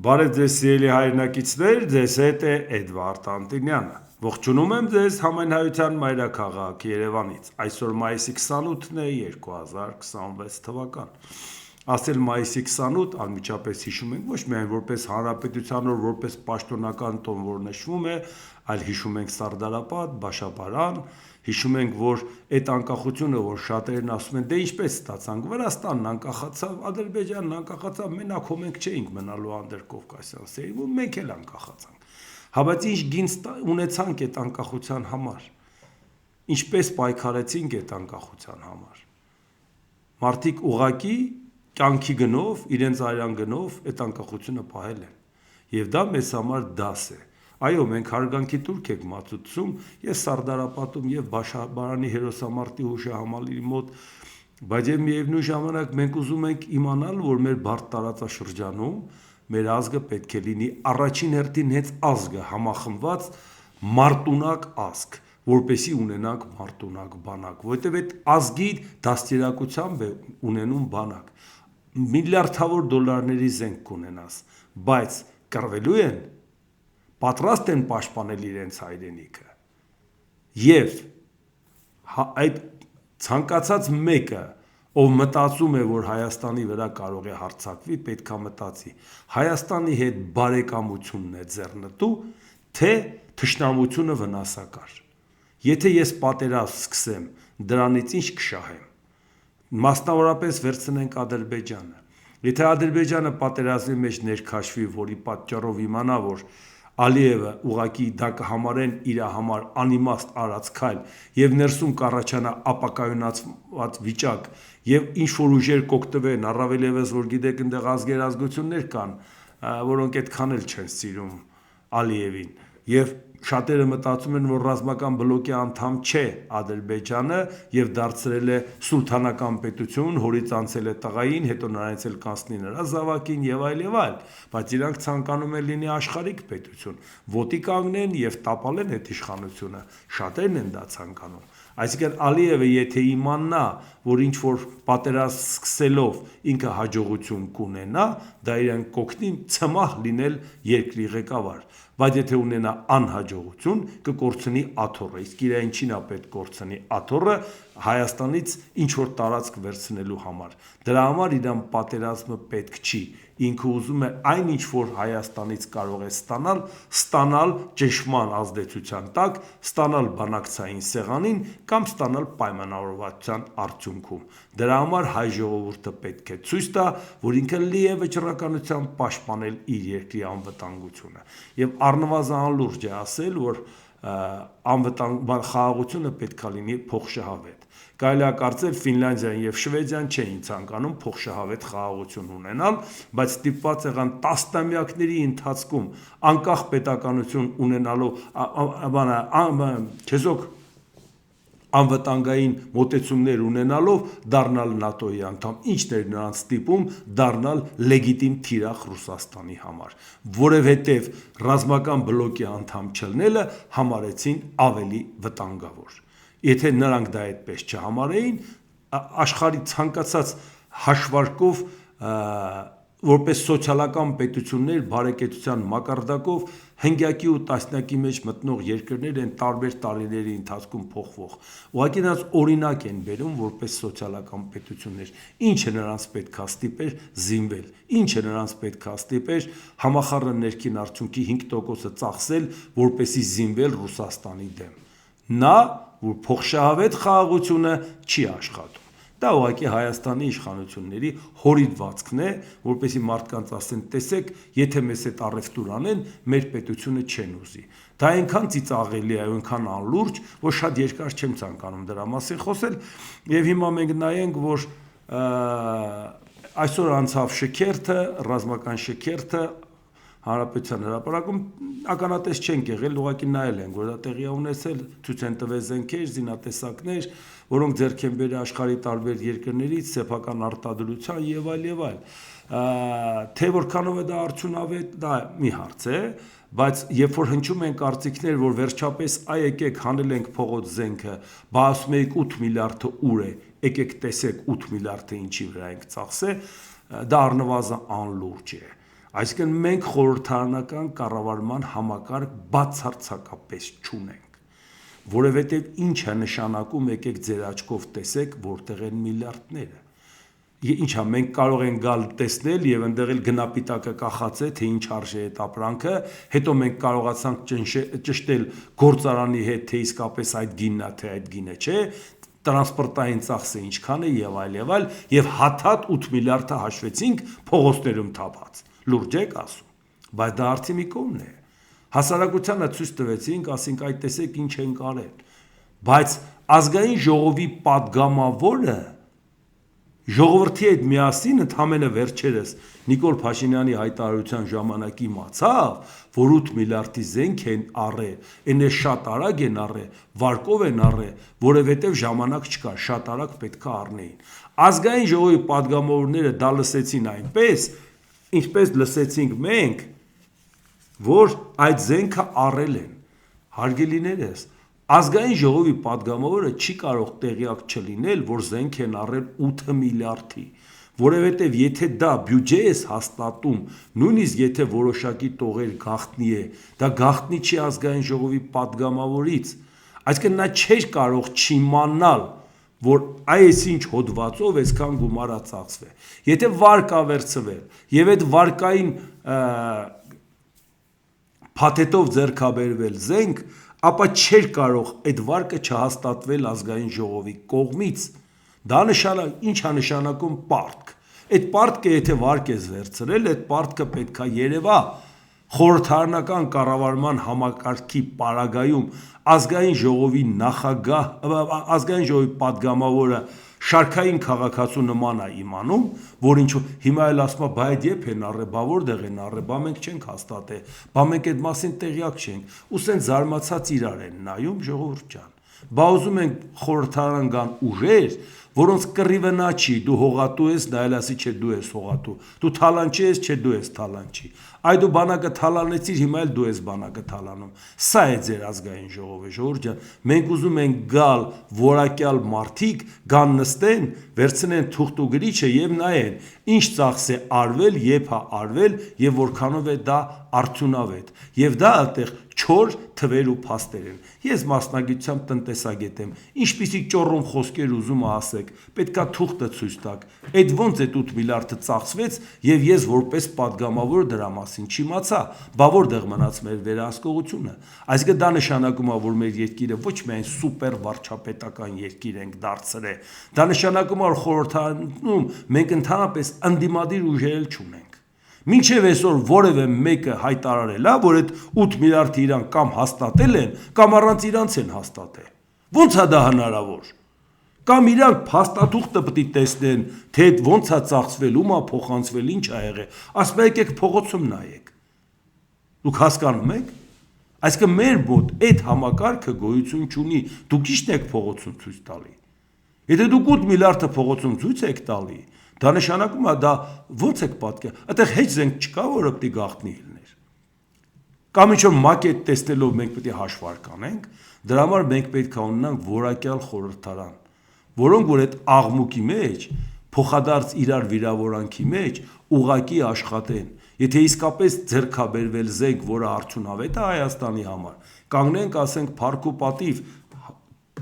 Բարև ձեզ սիրելի հայրենակիցներ, ձեզ հետ է Էդվարդ Անտինյանը։ Ողջունում եմ ձեզ Համենայնության մայրաքաղաք Երևանից։ Այսօր մայիսի 28-ն է 2026 թվական։ Ասել մայիսի 28 անմիջապես հիշում ենք ոչ միայն որպես հանրապետության օր, որպես պաշտոնական տոն, որ նշվում է, այլ հիշում ենք Սարդարապատ, Բաշապարան, հիշում ենք, որ այդ անկախությունը, որ շատերն ասում են, դե ինչպես ստացանք, Վրաստանն անկախացավ, Ադրբեջանն անկախացավ, մենակ հո մենք չէինք մնալու Անդրկովկասյան սերվում, մենք էլ անկախացանք։ Հա բայց ինչ գին ունեցանք այդ անկախության համար։ Ինչպես պայքարեցինք այդ անկախության համար։ Մարդիկ ուղակի կյանքի գնով, իրենց արյան գնով այդ անկախությունը պահել են։ Եվ դա մեզ համար դաս է։ Այո, մենք հարգանքի տուրք ենք մատուցում եւ Սարդարապատում եւ Բաշաբարանի հերոսամարտի հուշահամալիրի մոտ, բայց եւ միևնույն ժամանակ մենք ուզում ենք իմանալ, որ մեր բարդ տարածաշրջանում մեր ազգը պետք է լինի առաջին հերթին հենց ազգը համախմբված մարտունակ ազգ, որպեսի ունենանք մարտունակ բանակ, որովհետեւ այդ ազգի դաստիարակությամբ է ունենում բանակ։ Միլիարդավոր դոլարների զենք կունենաս, բայց կռվելու են, պատրաստ են պաշտպանել իրենց հայրենիքը։ Եվ այդ ցանկացած մեկը, ով մտածում է, որ Հայաստանի վրա կարող է հարձակվի, պետք է մտածի Հայաստանի հետ բարեկամությունն է ձեռնտու, թե թշնամությունը վնասակար։ Եթե ես պատերազմ սկսեմ, դրանից ինչ կշահեմ։ Մասնավորապես վերցնենք Ադրբեջանը։ Եթե Ադրբեջանը պատերազմի մեջ ներքաշվի, որի պատճառով իմանա, որ Ալիևը ուղակի դա կհամարեն իր համար անիմաստ արած քայլ եւ ներսում կառաջանա ապակայունացված վիճակ եւ ինչ որ ուժեր կօգտվեն, առավել եւս որ գիտեք այնտեղ ազգերազգություններ կան, որոնք այդքան էլ չեն սիրում Ալիևին եւ շատերը մտածում են, որ ռազմական բլոկի անդամ չէ Ադրբեջանը եւ դարձրել է սուլթանական պետություն, հորից անցել է տղային, հետո նրանից էլ կանցնի նրա զավակին եւ այլ, բայց իրանք ցանկանում են լինի աշխարհիկ պետություն, ոտի կանգնեն եւ տապալեն այդ իշխանությունը, շատերն են դա ցանկանում։ Այսինքն Ալիևը եթե իմանա, որ ինչ որ պատերազմ սկսելով ինքը հաջողություն կունենա, դա իրեն կօգնի ցմահ լինել երկրի ղեկավար, բայց եթե ունենա անհաջողություն, կկորցնի աթոռը, իսկ իր ինչին է պետք կորցնի աթոռը Հայաստանից ինչ որ տարածք վերցնելու համար։ Դրա համար իրան պատերազմը պետք չի։ Ինքը ուզում է այն ինչ որ Հայաստանից կարող է ստանալ ճշմարտ ազդեցության տակ, ստանալ բանակցային սեղանին կամ ստանալ պայմանավորվածության արդյունքում։ Դրա համար հայ ժողովուրդը պետք է ցույց տա, որ ինքը լի է վճռականությամբ պաշտպանել իր երկրի անվտանգությունը։ Եվ առնվազն անլուրջ է ասել, որ խաղաղությունը պետք է լինի փոխշահավետ։ Կարելի է կարծել Ֆինլանդիան եւ Շվեդիան չէին ցանկանում փոխշահավետ խաղաղություն ունենալ, բայց ստիպված եղան տասնամյակների ընթացքում անկախ պետականություն ունենալով քեզոք անվտանգային մոտեցումներ ունենալով դառնալ ՆԱՏՕ-ի անդամ, ինչն էր նրանց ստիպում դառնալ լեգիտիմ թիրախ Ռուսաստանի համար, որովհետև ռազմական բլոկի անդամ չլինելը համարեցին ավելի վտանգավոր։ Եթե նրանք դա այդպես չհամարեին, աշխարհի ցանկացած հաշվարկով որպես սոցիալական պետություններ բարեկեցության մակարդակով հնգյակի ու տասնյակի մեջ մտնող երկրներ են տարբեր տարիների ընթացքում փոխվող։ Ուղղակի նրանց օրինակ են բերում որպես սոցիալական պետություններ։ Ինչը նրանց պետք է ստիպեր զինվել, ինչը նրանց պետք է ստիպեր համախառն ներքին արդյունքի 5%-ը ծախսել, որպեսզի զինվել Ռուսաստանի դեմ։ Նա, որ փոխշահավետ խաղաղությունը չի աշխատում։ Դա ուղղակի Հայաստանի իշխանությունների հորիդվածքն է, որպեսզի մարդկանց ասեն, տեսեք, եթե մեզ այդ առևտուր անեն, մեր պետությունը չեն ուզի։ Դա այնքան ծիծաղելի է, այնքան անլուրջ, որ շատ երկար չեմ ցանկանում դրա մասին խոսել, եւ հիմա մենք նայենք, որ այսօր անցավ շքերթը, ռազմական շքերթը Հանրապետության հրապարակում ականատես չենք եղել, ուղղակի նայել ենք, որ դա տեղի է ունեցել, ցույց են տվել զենքեր, զինատեսակներ, որոնք ձեռք են բերել աշխարհի տարբեր երկրներից, սեփական արտադրության եւ այլ։ Թե որքանով է դա արդյունավետ, դա մի հարց է, բայց երբ որ հնչում են կարծիքներ, որ վերջապես եկեք հանել ենք փողոց զենքը, բա ասում եք 8 միլիարդը ուր է, եկեք տեսեք 8 միլիարդը ինչի վրա ենք ծախսել, դա առնվազն անլուրջ է։ Այսինքն մենք խորհրդարանական կառավարման համակարգ բացարձակապես չունենք, որովհետև ինչ է նշանակում, եկեք ձեր աչքով տեսեք, որտեղ են միլիարդները։ Ինչա մենք կարող ենք գալ տեսնել եւ այնտեղ էլ գնապիտակը կախած է, թե ինչ արժե այդ ապրանքը, հետո մենք կարողացանք ճշտել գործարանի հետ, թե իսկապես այդ գինն է, թե այդ գինը չէ, տրանսպորտային ծախսը ինչքան է եւ այլ, եւ հաթաթ 8 միլիարդը հաշվեցինք փողոցներում թափած։ Լուրջ եք ասում, բայց դա արդի մի կողմն է։ Հասարակությանը ցույց տվեցինք, ասենք այդ տեսեք ինչ են կարել, բայց ազգային ժողովի падգամավորը ժողովրդի հետ միասին ընդամենը վերջերս Նիկոլ Փաշինյանի հայտարարության ժամանակ իմացավ, որ 8 միլիարդի զենք են առել, այնե շատ արագ են առել, վարկով են առել, որովհետև ժամանակ չկար, շատ արագ պետք է առնեին։ Ազգային ժողովի падգամավորները դա լսեցին այնպես, ինչպես լսեցինք մենք, որ այդ զենքը առել են։ Հարգելիներս, ազգային ժողովի падգամավորը չի կարող տեղյակ չլինել, որ զենք են առել 8 միլիարդի, որովհետև եթե դա բյուջե ես հաստատում, նույնիսկ եթե որոշակի տողեր գաղտնի է, դա գաղտնի չի ազգային ժողովի падգամավորից, այսինքն նա չէր կարող չիմանալ, որ այսինչ հոդվածով այսքան գումար ծախսվել։ Եթե վարկ ավերցվել եւ այդ վարկային փաթեթով ձեռքաբերվել զենք, ապա չէր կարող այդ վարկը չհաստատվել ազգային ժողովի կողմից։ Դա ինչ է նշանակում պարտք։ Այդ պարտքը եթե վարկ ես վերցրել, այդ պարտքը պետքա երևա խորհրդարանական կառավարման համակարգի պարագայում ազգային ժողովի նախագահ, ազգային ժողովի падգամավորը շարքային քաղաքացու նման է իմանում, որ ինչու հիմա էլ ասում է, բա այդ երբ են առել, բա որտեղ են առել, բա մենք չենք հաստատել, բա մենք այդ մասին տեղյակ չենք, ու սեն զարմացած իրար են նայում ժողովուրդ ջան, բա ուզում ենք խորհրդարան գան ուժեր, որոնց կռիվը նա չի, դու հողատու ես, դա էլ ասի չէ դու ես հողատու, դու թալանչի ես, չէ դու ես թալանչի, այ դու բանակը թալանեցիր, հիմա էլ դու ես բանակը թալանում, սա է ձեր ազգային ժողովը, ժողովուրդ ջան, մենք ուզում ենք գալ որակյալ մարդիկ, գան նստեն, վերցնեն թուղթ ու գրիչը եւ նայեն, ինչ ծախս է արվել, երբ է արվել եւ որքանով է դա արդյունավետ, եւ դա այդտեղ չոր թվեր ու փաստեր են։ Ես մասնագիտությամբ տնտեսագետ եմ, ինչպիսի ճոռոմ խոսքեր ուզում ասեք, պետքա թուղթը ցույց տաք։ Այդ ոնց այդ 8 միլիարդը ծախսվեց եւ ես որպես падգամավոր դրա մասին չիմացա, բա որտեղ մնաց մեր վերահսկողությունը։ Այսինքն դա նշանակում է, որ մեր երկիրը ոչ միայն սուպեր վարչապետական երկիր ենք դարձրել, դա նշանակում է, որ խորհրդարանում մենք ընդհանրապես ընդդիմադիր ուժեր չունենք։ Մինչև այսօր որևէ մեկը հայտարարել է, որ այդ 8 միլիարդը իրան կամ հաստատել են, կամ առանց իրանց են հաստատել։ Ոնց է դա հնարավոր։ Կամ իրանք փաստաթուղթը պետք է տեսնեն, թե այդ ոնց է ծախսվել, ում է փոխանցվել, ինչ ա եղել։ Ասում եկեք փողոցում նայեք։ Դուք հասկանում եք։ Այսինքն մեր մոտ այդ համակարգը գոյություն չունի։ Դուք ճիշտ եք փողոցում ցույց տալի։ Եթե դուք 8 միլիարդը փողոցում ցույց եք տալի, դա նշանակում է դա ոնց եք պատկեր, այդտեղ հեչ զենք չկա, որը պետք է գաղտնի լիներ։ Կամ ինչ-որ մակետ տեսնելով մենք պետք է հաշվարկ անենք, դրա համար մենք պետք է ունենանք որակյալ խորհրդարան, որոնք որ այդ աղմուկի մեջ, փոխադարձ իրար վիրավորանքի մեջ ուղակի աշխատեն։ Եթե իսկապես ձեռքաբերվել զենք, որը արդյունավետ է Հայաստանի համար, կանգնենք, ասենք, փառք ու պատիվ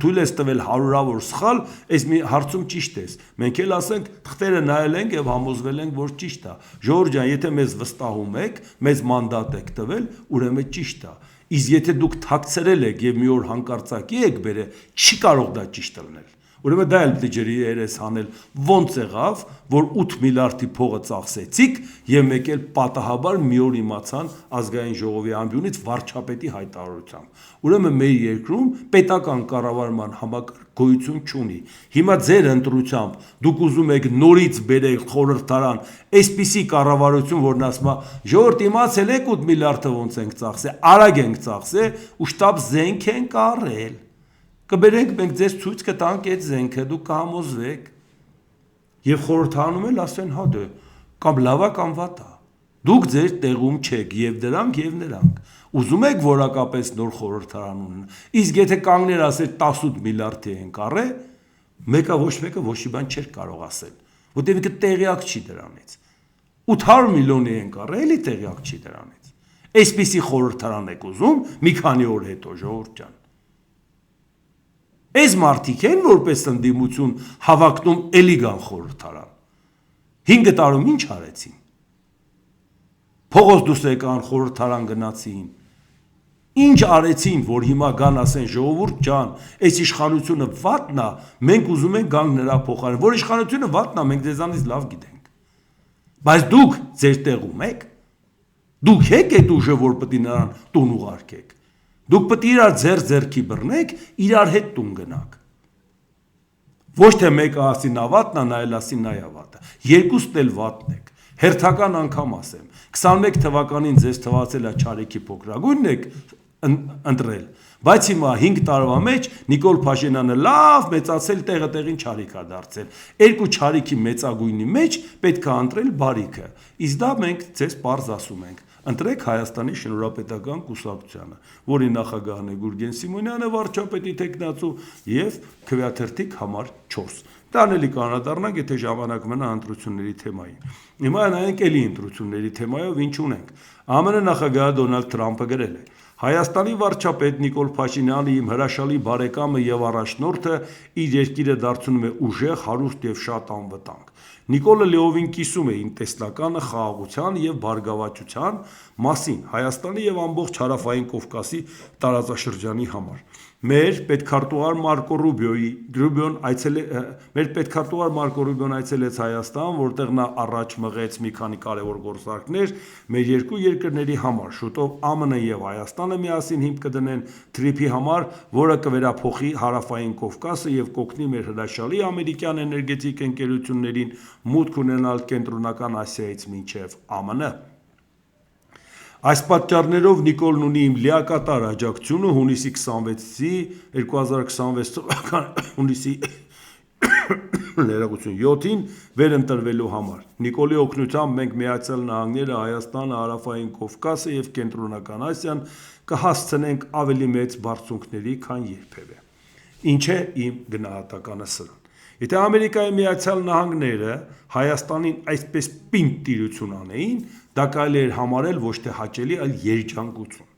թույլ ես տվել հարյուրավոր սխալ, այս մի հարցում ճիշտ ես։ Մենք էլ ասենք թղթերը նայել ենք եւ համոզվել ենք, որ ճիշտ է։ Ժողովուրդ ջան, եթե մեզ վստահում եք, մեզ մանդատ եք տվել, ուրեմն ճիշտ է։ Իսկ եթե դուք թաքցրել եք եւ մի օր հանկարծակի եք բերել, չի կարող դա ճիշտ լինել։ Ուրեմն դա էլ պետք է ջրի երես հանել, ոնց եղավ, որ 8 միլիարդի փողը ծախսեցիք եւ մեկ էլ պատահաբար մի օր իմացան ազգային ժողովի ամբիոնից վարչապետի հայտարարությամբ։ Ուրեմն մեր երկրում պետական կառավարման համակարգ գոյություն չունի։ Հիմա ձեր ընտրությամբ դուք ուզում եք նորից բերեք խորհրդարան այսպիսի կառավարություն, որն ասում է ժողովուրդ իմացել եք 8 միլիարդը ոնց ենք ծախսել, արագ ենք ծախսել ու շտապ զենք ենք առել։ Կբերենք մենք ձեզ ցույց կտանք այդ զենքը, դուք կհամոզվեք։ Եվ խորհրդարանում էլ ասեն, հա դե, կամ լավա կամ վատա։ Դուք ձեր տեղում չեք, եւ դրանք եւ նրանք։ Ուզում եք որակապես նոր խորհրդարան ունենալ։ Իսկ եթե կանգներ ասել 18 միլիարդի ենք առել, մեկը ոչ մի բան չէր կարող ասել, որտեղ ինքը տեղյակ չի դրանից։ 800 միլիոնի են կառել, էլի տեղյակ չի դրանից։ Այսպիսի խորհրդարան եք ուզում մի քանի օր հետո, ժողովուրդ ջան։ Այս մարդիկ են որպես ընդդիմություն հավակնում էլի գան խորհրդարան։ 5 տարում ինչ արեցին։ Փողոց դուրս եկան, խորհրդարան գնացին։ Ինչ արեցին, որ հիմա գան ասեն ժողովուրդ ջան, այս իշխանությունը վատն է, մենք ուզում ենք գանք նրա փոխարեն, որ իշխանությունը վատն է, մենք ձեզանից լավ գիտենք։ Բայց դուք ձեր տեղում եք։ Դուք եք այդ ուժը, որ պետք է նրան տուն ուղարկեք։ Դուք պետք է իրար ձեռքի բռնեք, իրար հետ տուն գնաք։ Ոչ թե մեկը ասի նա վատն է, նայել ասի նա է վատը։ Երկուսն էլ վատն եք։ Հերթական անգամ ասեմ, 21 թվականին ձեզ թվացել է Չարիքի փոքրագույնն եք ընտրել, բայց հիմա 5 տարվա մեջ Նիկոլ Փաշինյանը լավ մեծացել տեղը-տեղին Չարիք է դարձել։ Երկու Չարիքի մեծագույնի մեջ պետք է ընտրել բարիքը։ Իսկ դա մենք ձեզ պարզ ասում ենք։ Ընտրեք Հայաստանի շնորհապետական կուսակցությանը, որի նախագահն է Գուրգեն Սիմոնյանը, վարչապետի տեխնացու եւ քվեաթերթիկ համար 4։ Դան էլի կանադառնանք, եթե ժամանակ մնա ընտրությունների թեմային։ Հիմա նայենք էլի ընտրությունների թեմայով ինչ ունենք։ ԱՄՆ նախագահ Դոնալդ Թրամփը գրել է. Հայաստանի վարչապետ Նիկոլ Փաշինյանը իմ հրաշալի բարեկամը եւ առաջնորդը իր երկիրը դարձնում է ուժեղ, հարուստ եւ շատ անվտանգ։ Նիկոլը լիովին կիսում է իմ տեսլականը խաղաղության եւ բարգավաճության մասին Հայաստանի եւ ամբողջ հարավային Կովկասի տարածաշրջանի համար։ Մեր պետքարտուղար Մարկո Ռուբիոն այցելեց Հայաստան, որտեղ նա առաջ մղեց մի քանի կարևոր գործարքներ մեր երկու երկրների համար։ Շուտով ԱՄՆ-ը եւ Հայաստանը միասին հիմք կդնեն թրիփի համար, որը կվերափոխի հարավային Կովկասը եւ կօգնի մեր հրաշալի ամերիկյան էներգետիկ ընկերություններին մուտք ունենալ կենտրոնական Ասիայից մինչև ԱՄՆ։ Այս պատճառներով Նիկոլն ունի իմ լիակատար աջակցությունը հունիսի 26-ի 2026 թվականի հունիսի 7-ին վերընտրվելու համար։ Նիկոլի օգնությամբ մենք Միացյալ Նահանգները, Հայաստանը, Հարավային Կովկասը եւ Կենտրոնական Ասիան կհասցնենք ավելի մեծ բարձունքների, քան երբևէ։ Ինչ է իմ գնահատականը սրան։ Եթե Ամերիկայի Միացյալ Նահանգները Հայաստանին այսպես պինդ տիրություն անեին, դա կարելի էր համարել ոչ թե հաճելի, այլ երջանկություն։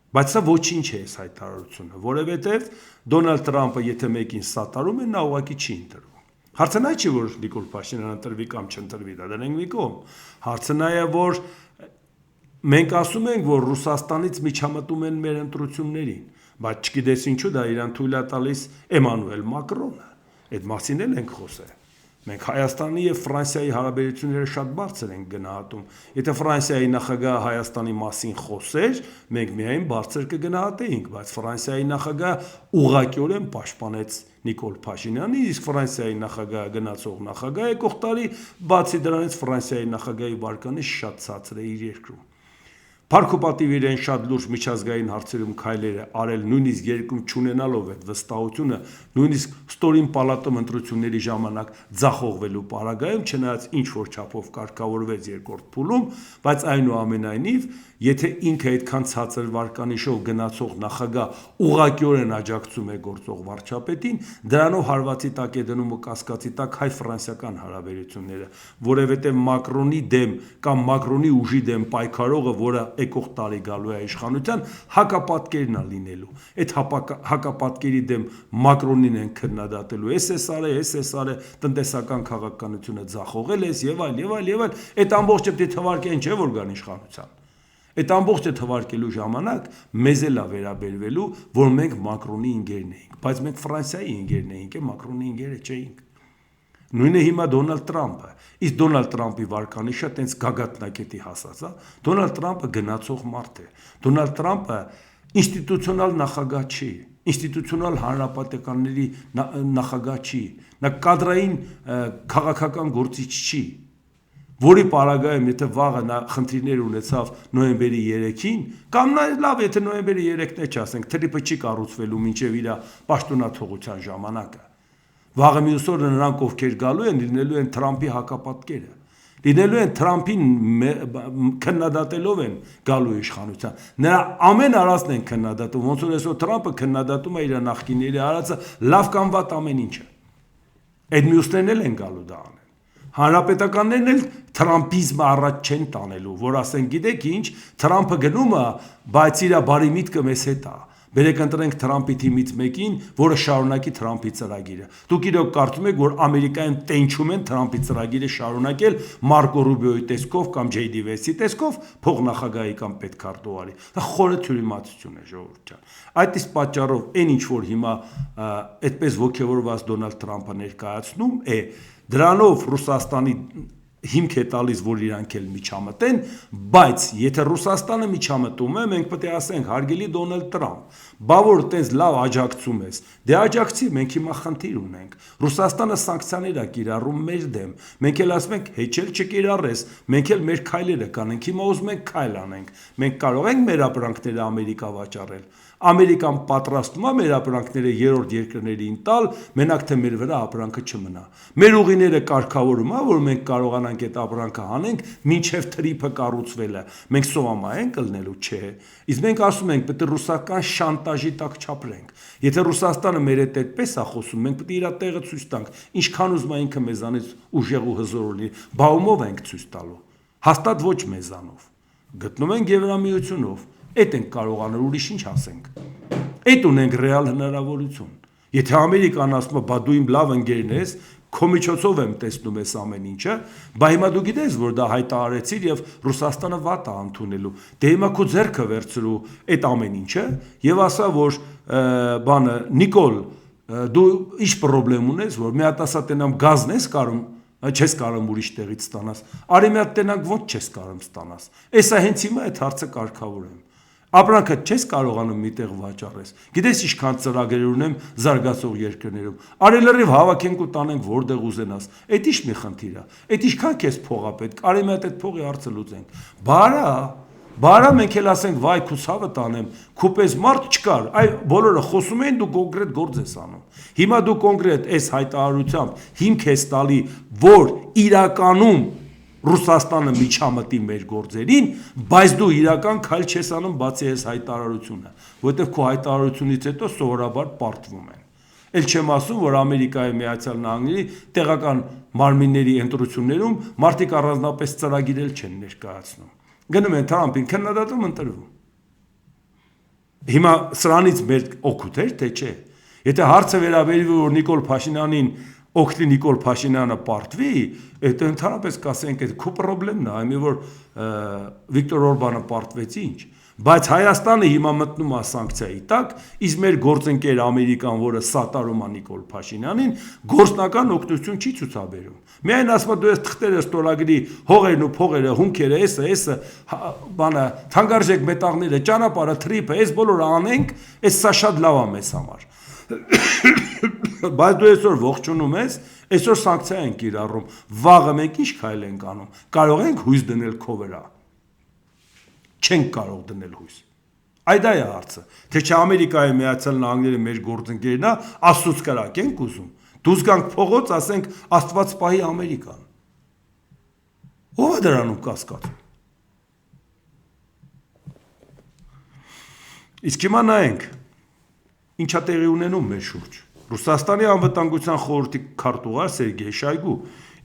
Բայց սա ոչինչ է այս հայտարարությունը, որովհետև Դոնալդ Թրամփը եթե մեկին սատարում է, նա ուղղակի չի ընտրվում։ Հարցը նա չի, որ Նիկոլ Փաշինյանը ընտրվի կամ չընտրվի, դա դնենք մի կողմ։ Հարցը նա է, որ մենք ասում ենք, որ Ռուսաստանից միջամտում են մեր ընտրություններին, բայց չգիտես ինչու դա իրան թույլ է տալիս Էմանուել Մակրոնը։ Այդ մասին էլ ենք խոսել։ Մենք Հայաստանի եւ Ֆրանսիայի հարաբերությունները շատ բարձր ենք գնահատում։ Եթե Ֆրանսիայի նախագահը Հայաստանի մասին խոսեր, մենք միայն բարձր կգնահատեինք, բայց Ֆրանսիայի նախագահը ուղղակիորեն պաշտպանեց Նիկոլ Փաշինյանի, իսկ Ֆրանսիայի նախագահը գնացող նախագահ եկող տարի, բացի դրանից Ֆրանսիայի նախագահի վարկանիշ շատ ցածր է իր երկրում։ Փառք ու պատիվ իրեն շատ լուրջ միջազգային հարցերում քայլեր է արել, նույնիսկ երկում չունենալով այդ վստահությունը, նույնիսկ ստորին պալատում ընտրությունների ժամանակ ձախողվելու պարագայում, չնայած ինչ որ չափով կարգավորվեց երկրորդ փուլում, բայց այնուամենայնիվ, եթե ինքը այդքան ցածր վարկանիշով գնացող նախագահ ուղղակիորեն աջակցում է գործող վարչապետին, դրանով հարվածի տակ է դնում ու կասկածի տակ հայ-ֆրանսիական հարաբերությունները, որովհետև Մակրոնի դեմ կամ Մակրոնի ուժի դեմ պայքարողը, որը եկող տարի գալու է իշխանության, հակապատկերն է լինելու։ Այդ հակապատկերի դեմ Մակրոնին են քննադատելու, SSR-ը, տնտեսական քաղաքականությունը ձախողել է եւ այլ։ Այդ ամբողջը դե թվարկեն չէ որ գան իշխանության։ Այդ ամբողջը թվարկելու ժամանակ մեզ էլ է վերաբերվելու, որ մենք Մակրոնի ընկերն էինք, բայց մենք Ֆրանսիայի ընկերն էինք, Մակրոնի ընկերը չէինք։ Նույնը հիմա Դոնալդ Թրամփը, իսկ Դոնալդ Թրամփի վարկանիշը տենց գագաթնակետի հասած է, Դոնալդ Թրամփը գնացող մարդ է, Դոնալդ Թրամփը ինստիտուցիոնալ նախագահ չի, ինստիտուցիոնալ հանրապետականների նախագահ չի, նա կադրային քաղաքական գործիչ չի, որի պարագայում եթե վաղը նա խնդիրներ ունեցավ նոյեմբերի 3-ին, կամ լավ, եթե նոյեմբերի 3-ն է չասենք, թրիփը չի կառուցվելու մինչև իր պաշտոնաթողության ժամանակը։ Վաղը մյուս օրը նրանք ովքեր գալու են, լինելու են Թրամփի հակապատկերը, լինելու են Թրամփին քննադատելով են գալու իշխանության։ Նրա ամեն արածն են քննադատում, ոնց որ այսօր Թրամփը քննադատում է իր նախկինների արածը լավ կամ վատ ամեն ինչը։ Այդ մյուսներն էլ են գալու դա անեն։ Հանրապետականներն էլ Թրամփիզմը առաջ չեն տանելու, որ ասեն գիտեք ինչ, Թրամփը գնում է, բայց իր բարի միտքը մեզ հետ է։ Բերեք ընտրենք Թրամփի թիմից մեկին, որը շարունակի Թրամփի ծրագիրը։ Դուք իրոք կարծում եք, որ Ամերիկայում տենչում են Թրամփի ծրագիրը շարունակել Մարկո Ռուբիոյի տեսքով կամ Ջեյ Դի Վենսի տեսքով, փոխնախագահի կամ պետքարտուղարի։ Դա խորը թյուրիմացություն է, ժողովուրդ ջան։ Այդ իսկ պատճառով այն ինչ որ հիմա այդպես ոգևորված Դոնալդ Թրամփը ներկայացնում է, դրանով Ռուսաստանի հիմք է տալիս, որ իրանք էլ միջամտեն, բայց եթե Ռուսաստանը միջամտում է, մենք պետք է ասենք, հարգելի Դոնալդ Տրամփ, բա որ տես լավ աջակցում ես, դե աջակցի, մենք հիմա խնդիր ունենք։ Ռուսաստանը սանկցիաներ է կիրառում մեր դեմ, մենք էլ ասում ենք, հեչել չկիրառես, մենք էլ մեր քայլերը կանենք, հիմա ուզում ենք քայլ անենք, մենք կարող ենք մեր ապրանքները Ամերիկա վաճառել։ Ամերիկան պատրաստում է մեր ապրանքները երրորդ երկրներին տալ, մենակ թե մեր վրա ապրանքը չմնա։ Մեր ուղիները կարգավորում է, որ մենք կարողանանք այդ ապրանքը հանենք, մինչև թրիփը կառուցվելը։ Մենք սովամա ենք ելնելու, չէ։ Իսկ մենք ասում ենք, պետք է ռուսական շանտաժի տակ չապրենք։ Եթե Ռուսաստանը մեր հետ այդպես է խոսում, մենք պետք է իր տեղը ցույց տանք, ինչքան ուզում է ինքը մեզանից ուժեղ ու հզոր լինի, բա ումով ենք ցույց տալու։ Հաստատ ոչ մեզանով։ Գտնում ենք Եվրամիությունով։ Այդ ենք կարող անել, ուրիշ ինչ ասենք։ Այդ ունենք ռեալ հնարավորություն։ Եթե Ամերիկան ասում է, բա դու իմ լավ ընկերն ես, քո միջոցով եմ տեսնում ես ամեն ինչը, բա հիմա դու գիտես, որ դա հայտարարեցիր եւ Ռուսաստանը վատ է ընդունելու։ Դե հիմա քո ձեռքը վերցրու այդ ամեն ինչը եւ ասա, որ բանը Նիկոլ, դու ինչ խնդրեմ ունես, որ մի հատ ասա տենամ գազն ես կարում, չես կարող ուրիշ տեղից ստանաս։ Արի մի հատ տենանք ոնց չես կարող ստանաս։ Էսա հենց հիմա այդ հարցը կարգավորեմ։ Ապրանքը չես կարողանում միտեղ վաճառես։ Գիտես ինչքան ծրագրեր ունեմ զարգացող երկրներում։ Արի լրիվ հավաքենք ու տանենք որտեղ ուզենաս։ Այդ ի՞նչ մի խնդիր է։ Այդ ինչքան քեզ փող է պետք։ Արի մի հատ այդ փողի հարցը լուծենք։ Բարա մենք էլ ասենք վայ քու ցավը տանեմ, քու պես մարդ չկար։ Այ բոլորը խոսում էին, դու կոնկրետ գործ ես անում։ Հիմա դու կոնկրետ այս հայտարարությամբ հիմք ես տալի, որ իրականում Ռուսաստանը միջամտի մեր գործերին, բայց դու իրական քայլ չես անում բացի այս հայտարարությունը, որովհետև քո հայտարարությունից հետո սովորաբար պարտվում են։ Էլ չեմ ասում, որ Ամերիկայի Միացյալ Նահանգների տեղական մարմինների ընտրություններում մարդիկ առանձնապես ծրագիր չեն ներկայացնում։ Գնում են Թրամփին քննադատում ընտրվում։ Հիմա սրանից մեր օգուտ էր, թե չէ։ Եթե հարցը վերաբերվի, որ Նիկոլ Փաշինյանին օգնի Նիկոլ Փաշինյանը պարտվի, այդ ընդհանրապես կասենք, այդ քո խնդիրն է, այլ որ Վիկտոր Օրբանը պարտվեց ինչ։ Բայց Հայաստանը հիմա մտնում է սանկցիայի տակ, իսկ մեր գործընկեր Ամերիկան, որը սատարում է Նիկոլ Փաշինյանին, գործնական օգնություն չի ցուցաբերում։ Միայն ասում է դու ես թղթերը ստորագրի, հողերն ու փողերը, հումքերը, էսը, բանը, թանկարժեք մետաղները, ճանապարհը, թրիփը, այս բոլորը անենք, այս սա շատ լավ է մեզ համար։ Բայց դու այսօր ողջունում ես, այսօր սանկցիա ենք կիրառում, վաղը մենք ինչ քայլ ենք անում, կարող ենք հույս դնել քո վրա։ Չենք կարող դնել հույս։ Այդ է հարցը, թե չէ Ամերիկայի Միացյալ Նահանգները մեր գործընկերն է, Աստծուց կրակ ենք ուզում։ Դուք գանք փողոց, ասենք Աստված պահի Ամերիկան։ Ո՞վ է դրանում կասկածում։ Իսկ հիմա նայենք, ինչա տեղի ունենում մեր շուրջ։ Ռուսաստանի անվտանգության խորհրդի քարտուղար Սերգեյ Շոյգու,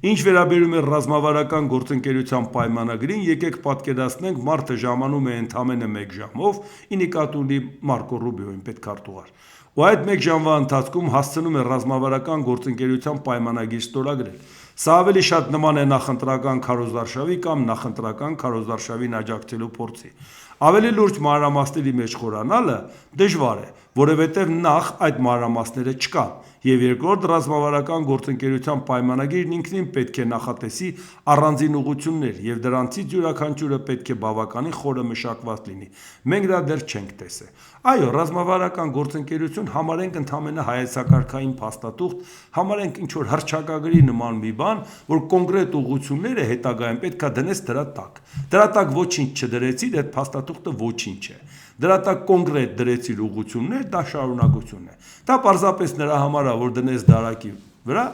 ինչ վերաբերում է ռազմավարական գործընկերության պայմանագրին, եկեք պատկերացնենք, մարդը ժամանում է ընդամենը 1 ժամով, ի նկատի ունի Մարկո Ռուբիոյին պետքարտուղար։ Ու այդ 1 ժամվա ընթացքում հասցնում է ռազմավարական գործընկերության պայմանագիր ստորագրել։ Սա ավելի շատ նման է նախընտրական քարոզարշավի կամ նախընտրական քարոզարշավին աջակցելու փորձի։ Ավելի լուրջ մանրամասների մեջ խորանալը դժվար է, որովհետև նախ այդ մանրամասները չկան, եւ երկրորդ ռազմավարական գործընկերության պայմանագիրն ինքնին պետք է նախատեսի առանձին ուղղություններ եւ դրանցից յուրաքանչյուրը պետք է բավականին խորը մշակված լինի։ Մենք դա դեռ չենք տեսել։ Այո, ռազմավարական գործընկերություն համարենք ընդհանրապես հայեցակարգային փաստաթուղթ, համարենք ինչ որ հռչակագրի նման մի բան, որ կոնկրետ ուղղությունները հետագայում պետքա դնես դրա տակ։ Դրա տակ ոչինչ չդրեցիր, այդ փաստաթուղթը ոչինչ է։ Դրա տակ կոնկրետ դրեցիր ուղղություններ, դա շարունակություն է։ Դա պարզապես նրա համար է, որ դնես դարակի վրա,